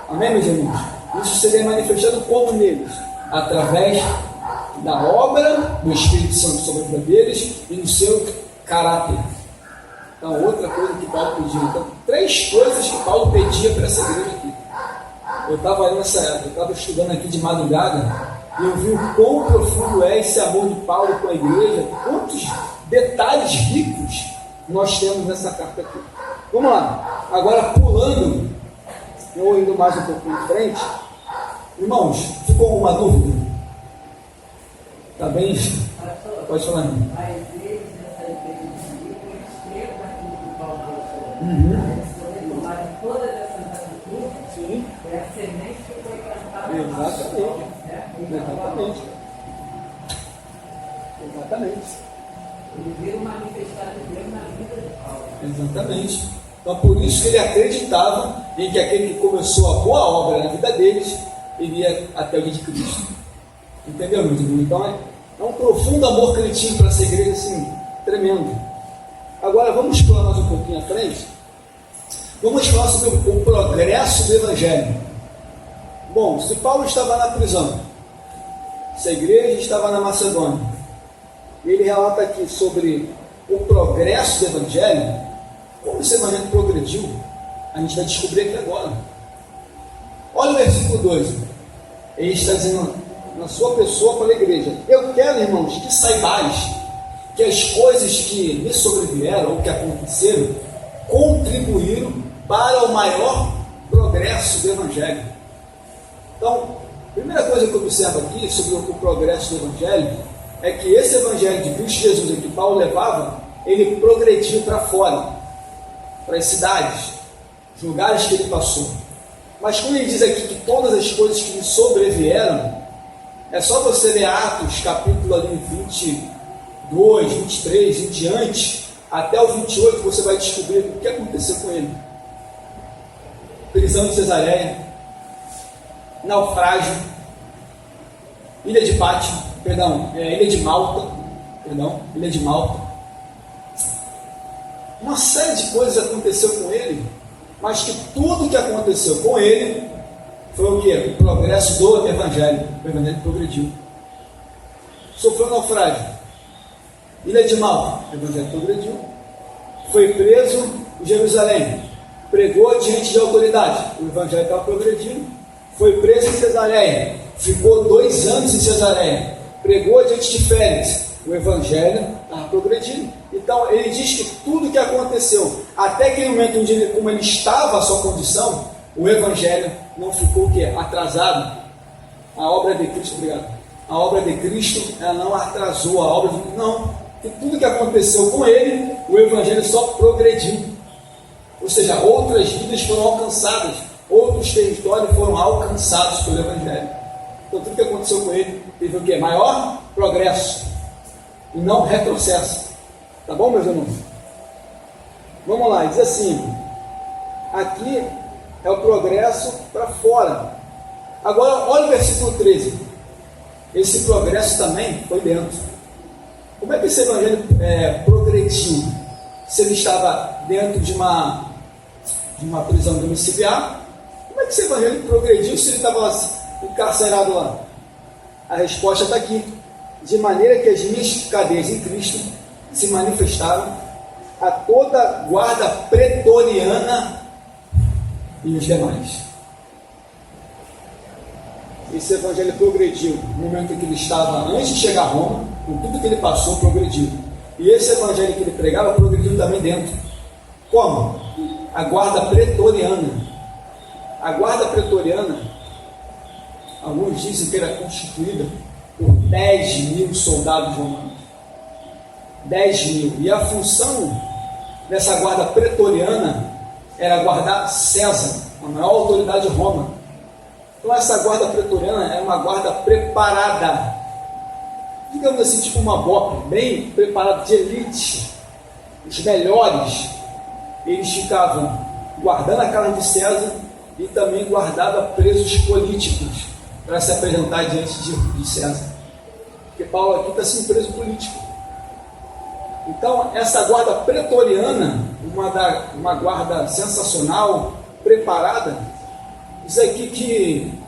Speaker 1: Amém, meus irmãos? Isso seria manifestado como neles? Através da obra do Espírito Santo sobre a vida deles e no seu caráter. Então, outra coisa que Paulo pedia. Então, 3 coisas que Paulo pedia para essa igreja aqui. Eu estava estudando aqui de madrugada e eu vi o quão profundo é esse amor de Paulo com a igreja, quantos detalhes ricos nós temos nessa carta aqui. Vamos lá, agora pulando, ou indo mais um pouquinho em frente, irmãos, ficou alguma dúvida? Tá bem? Pode falar.
Speaker 2: Às vezes, essa igreja eles creem naquilo que Paulo falou. Eles podem tomar todas essas atitudes.
Speaker 1: Sim.
Speaker 2: É a semente que foi plantada.
Speaker 1: Exatamente.
Speaker 2: Ele viu manifestar de Deus na vida de Paulo.
Speaker 1: Exatamente. Então, por isso que ele acreditava em que aquele que começou a boa obra na vida deles iria até o dia de Cristo. Entendeu, meu irmão? Então, é um profundo amor que ele tinha para essa igreja, assim, tremendo. Agora, vamos pular mais um pouquinho à frente. Vamos falar sobre o progresso do Evangelho. Bom, se Paulo estava na prisão, se a igreja estava na Macedônia, e ele relata aqui sobre o progresso do Evangelho, como esse Evangelho progrediu, a gente vai descobrir aqui agora. Olha o versículo 2. Ele está dizendo na sua pessoa para a igreja: eu quero, irmãos, que saibais que as coisas que me sobrevieram, ou que aconteceram, contribuíram para o maior progresso do Evangelho. Então, a primeira coisa que eu observo aqui sobre o progresso do Evangelho é que esse Evangelho de Cristo Jesus que Paulo levava, ele progrediu para fora, para as cidades, os lugares que ele passou. Mas quando ele diz aqui que todas as coisas que lhe sobrevieram, é só você ler Atos, capítulo ali 22, 23, em diante, até o 28, você vai descobrir o que aconteceu com ele. Prisão de Cesareia, naufrágio, ilha de Malta. Uma série de coisas aconteceu com ele, mas que tudo que aconteceu com ele foi o quê? O progresso do Evangelho. O Evangelho progrediu. Sofreu naufrágio, ilha de Malta, o Evangelho progrediu. Foi preso em Jerusalém, pregou diante de autoridade, o Evangelho estava progredindo. Foi preso em Cesareia, ficou 2 anos em Cesareia, pregou diante de Félix, o Evangelho estava progredindo. Então ele diz que tudo que aconteceu, até aquele momento onde como ele estava a sua condição, o Evangelho não ficou o quê? Atrasado. A obra de Cristo, obrigado. A obra de Cristo, ela não atrasou a obra de... Não, que tudo que aconteceu com ele, o Evangelho só progrediu. Ou seja, outras vidas foram alcançadas, outros territórios foram alcançados pelo Evangelho. Então tudo que aconteceu com ele teve o quê? Maior progresso e não retrocesso. Tá bom, meus irmãos? Vamos lá, diz assim: aqui é o progresso para fora. Agora, olha o versículo 13. Esse progresso também foi dentro. Como é que esse Evangelho progrediu? Se ele estava dentro de uma prisão domiciliar, como é que esse Evangelho progrediu se ele estava encarcerado lá? A resposta está aqui: de maneira que as minhas cadeias em Cristo se manifestaram a toda a guarda pretoriana e os demais. Esse Evangelho progrediu no momento em que ele estava antes de chegar a Roma, com tudo que ele passou, progrediu. E esse Evangelho que ele pregava progrediu também dentro. Como? A guarda pretoriana. A guarda pretoriana, alguns dizem que era constituída por 10.000 soldados romanos. 10.000. E a função dessa guarda pretoriana era guardar César, a maior autoridade de Roma. Então essa guarda pretoriana é uma guarda preparada, digamos assim, tipo uma BOP, bem preparada, de elite. Os melhores, eles ficavam guardando a casa de César e também guardava presos políticos para se apresentar diante de César. Porque Paulo aqui está sendo preso político. Então, essa guarda pretoriana, uma guarda sensacional, preparada, diz aqui que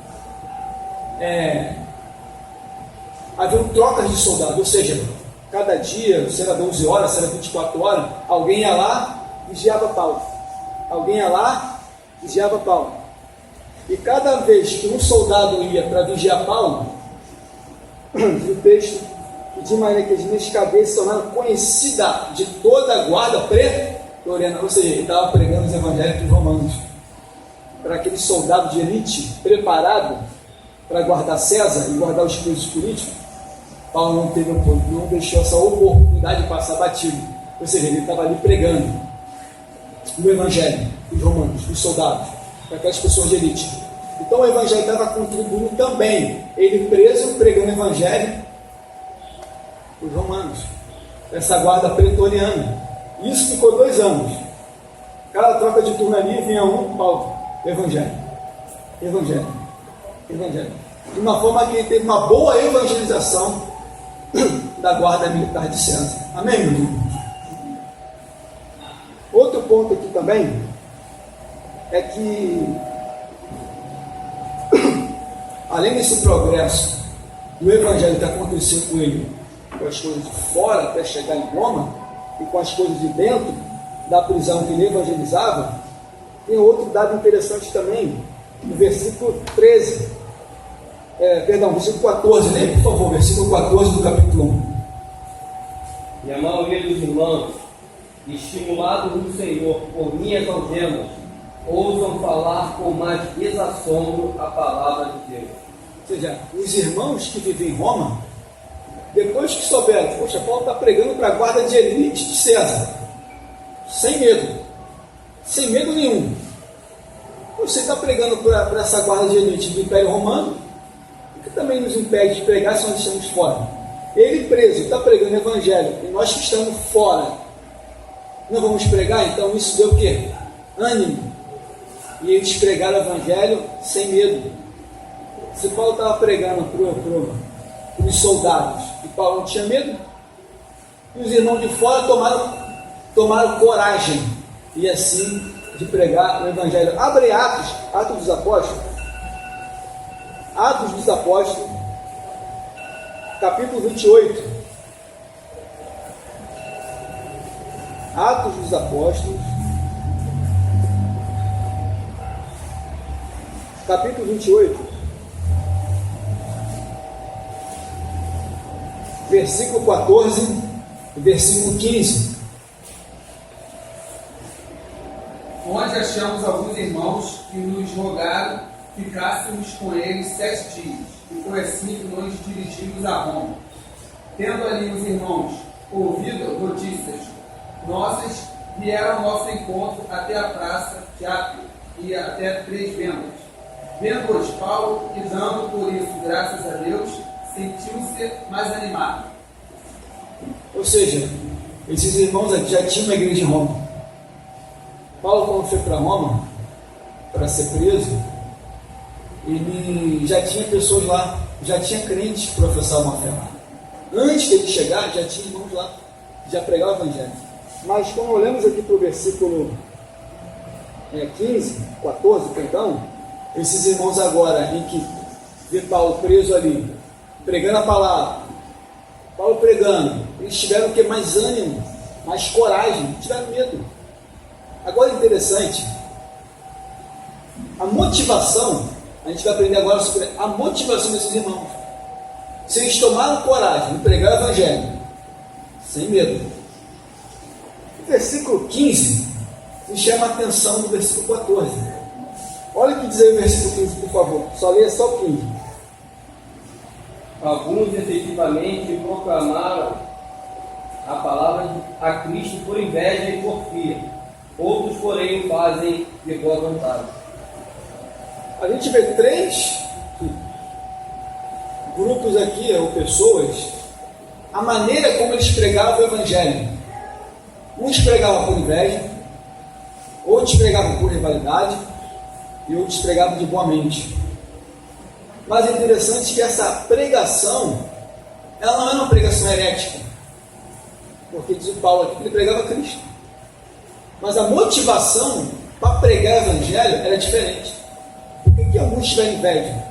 Speaker 1: haviam trocas de soldados, ou seja, cada dia, se era 12 horas, se era 24 horas, alguém ia lá, vigiava Paulo. Alguém ia lá, vigiava Paulo. E cada vez que um soldado ia para vigiar Paulo, diz o texto, de maneira que as minhas cabeças se tornaram conhecidas de toda a guarda pretoriana, ou seja, ele estava pregando os evangelhos romanos para aquele soldado de elite preparado para guardar César e guardar os presos políticos. Paulo não deixou essa oportunidade de passar batido, ou seja, ele estava ali pregando o evangelho, os romanos, os soldados, para aquelas pessoas de elite. Então o evangelho estava contribuindo também, ele preso, pregando o evangelho, os romanos, essa guarda pretoriana. Isso ficou 2 anos. Cada troca de turno ali vinha Paulo, evangelho, evangelho, evangelho. De uma forma que ele teve uma boa evangelização da guarda militar de César. Amém, meus irmãos? Outro ponto aqui também é que, além desse progresso do evangelho que aconteceu com ele, com as coisas de fora até chegar em Roma, e com as coisas de dentro da prisão que ele evangelizava, tem outro dado interessante também, no versículo 13. Versículo 14, leia por favor, versículo 14 do capítulo 1.
Speaker 4: E a maioria dos irmãos, estimulados no Senhor por minhas algemas, ousam falar com mais desassombro a palavra de Deus.
Speaker 1: Ou seja, os irmãos que vivem em Roma, depois que souberam, poxa, Paulo está pregando para a guarda de elite de César, sem medo nenhum. Você está pregando para essa guarda de elite do Império Romano, o que também nos impede de pregar se nós estamos fora? Ele preso, está pregando o Evangelho, e nós que estamos fora, não vamos pregar? Então isso deu o quê? Ânimo. E eles pregaram o Evangelho sem medo. Se Paulo estava pregando para os soldados, e Paulo não tinha medo, e os irmãos de fora tomaram coragem, e assim, de pregar o Evangelho. Abre Atos dos Apóstolos, capítulo 28. Atos dos Apóstolos, capítulo 28, versículo 14 e versículo 15.
Speaker 3: Onde achamos alguns irmãos que nos rogaram que ficássemos com eles 7 dias, e foi assim que nos dirigimos a Roma. Tendo ali os irmãos ouvido notícias nossas, vieram ao nosso encontro até a praça de Apio e até 3 vendas. Vendo-os Paulo e dando por isso graças a Deus, sentiu-se mais animado.
Speaker 1: Ou seja, esses irmãos aqui já tinham uma igreja em Roma. Paulo, quando foi para Roma, para ser preso, ele já tinha pessoas lá, já tinha crentes que professavam a fé lá. Antes dele chegar, já tinha irmãos lá, já pregavam o Evangelho. Mas quando olhamos aqui para o versículo 15, 14, perdão, esses irmãos agora, em que vê Paulo preso ali, pregando a palavra, Paulo pregando, eles tiveram o que? Mais ânimo, mais coragem, não tiveram medo. Agora interessante, a motivação, a gente vai aprender agora sobre a motivação desses irmãos. Se eles tomaram coragem de pregar o Evangelho, sem medo. O versículo 15 me chama a atenção no versículo 14. Olha o que diz aí o versículo 15, por favor. Só leia só o 15.
Speaker 4: Alguns efetivamente proclamaram a palavra a Cristo por inveja e porfia. Outros, porém, o fazem de boa vontade.
Speaker 1: A gente vê 3 grupos aqui, ou pessoas, a maneira como eles pregavam o Evangelho. Uns pregavam por inveja, outros pregavam por rivalidade, e outros pregavam de boa mente. Mas é interessante que essa pregação, ela não é uma pregação herética. Porque diz o Paulo aqui que ele pregava Cristo. Mas a motivação para pregar o Evangelho era diferente. Por que alguns tiveram inveja?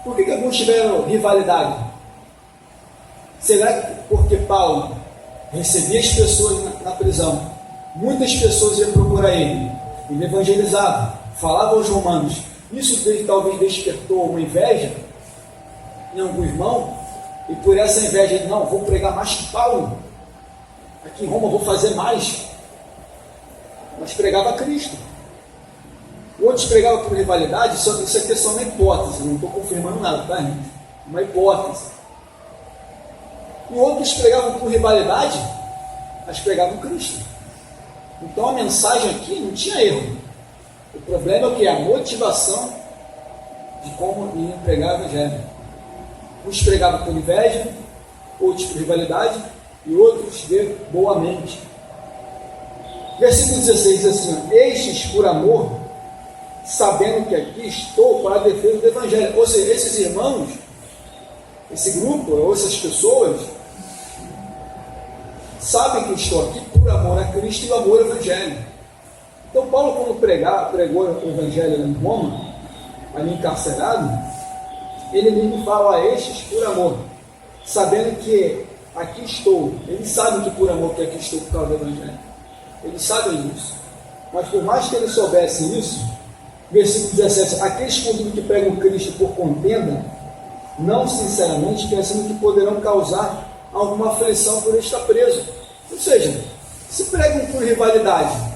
Speaker 1: Por que alguns tiveram rivalidade? Será que porque Paulo recebia as pessoas na prisão, muitas pessoas iam procurar ele evangelizava, falava aos romanos, isso talvez despertou uma inveja em algum irmão, e por essa inveja ele, não, vou pregar mais que Paulo, aqui em Roma vou fazer mais, mas pregava Cristo. Outros pregavam por rivalidade, isso aqui é só uma hipótese, não estou confirmando nada, tá, gente? Uma hipótese. E outros pregavam por rivalidade, mas pregavam Cristo. Então a mensagem aqui não tinha erro. O problema é o que? A motivação de como iam pregar o Evangelho. Uns pregavam por inveja, outros por rivalidade, e outros de boa mente. Versículo 16 diz assim: estes por amor, sabendo que aqui estou para a defesa do Evangelho. Ou seja, esses irmãos, esse grupo, ou essas pessoas, sabem que estou aqui por amor a Cristo e amor ao Evangelho. Então Paulo, quando pregou o Evangelho em Roma, ali encarcerado, ele mesmo fala a estes por amor, sabendo que aqui estou. Eles sabem que por amor que aqui estou por causa do Evangelho. Eles sabem disso. Mas por mais que eles soubessem isso, versículo 17, aqueles contudo que pregam Cristo por contenda, não sinceramente pensando que poderão causar alguma aflição por estar preso. Ou seja, se pregam por rivalidade,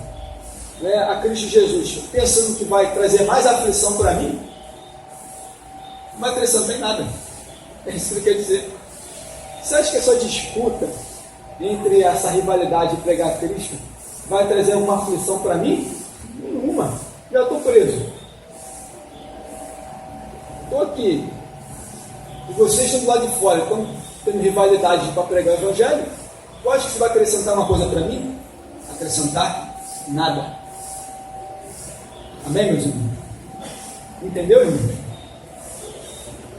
Speaker 1: né, a Cristo Jesus, pensando que vai trazer mais aflição para mim, não vai acrescentar em nada. É isso que ele quer dizer. Você acha que essa disputa entre essa rivalidade e pregar Cristo vai trazer alguma aflição para mim? Nenhuma. Já estou preso. Estou aqui. E vocês estão do lado de fora, estão tendo rivalidade para pregar o Evangelho. Eu acho que isso vai acrescentar uma coisa para mim? Acrescentar nada. Amém, meus irmãos? Entendeu, irmãos?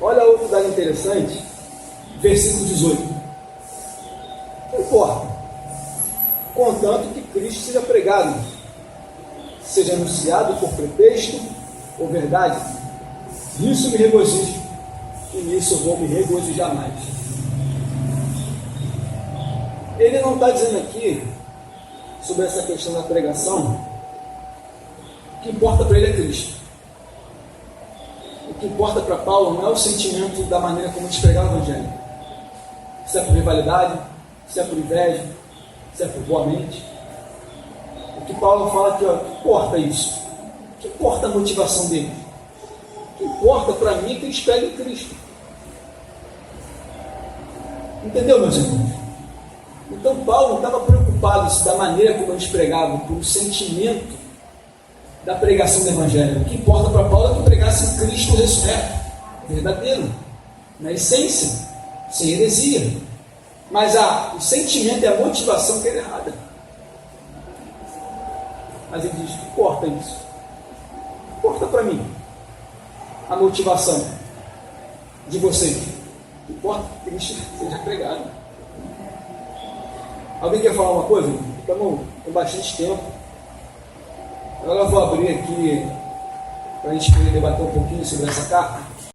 Speaker 1: Olha outro dado interessante, versículo 18. Não importa, contanto que Cristo seja pregado, seja anunciado por pretexto ou verdade, nisso me regozijo, e nisso eu vou me regozijar mais. Ele não está dizendo aqui, sobre essa questão da pregação, o que importa para ele é Cristo. O que importa para Paulo não é o sentimento da maneira como eles pregavam o Evangelho. Se é por rivalidade, se é por inveja, se é por boa mente. O que Paulo fala aqui, o que importa isso? O que importa a motivação dele? O que importa para mim é que eles pregam Cristo. Entendeu, meus irmãos? Então Paulo não estava preocupado da maneira como eles pregavam, por o sentimento da pregação do Evangelho. O que importa para Paulo é que pregasse Cristo ressurreto, verdadeiro, na essência, sem heresia. Mas o sentimento e a motivação que era errada. Mas ele diz: o que importa isso? O que importa para mim? A motivação de vocês. O que importa é que Cristo seja pregado. Alguém quer falar uma coisa? Estamos com bastante tempo. Agora eu vou abrir aqui para a gente poder debater um pouquinho sobre essa carta.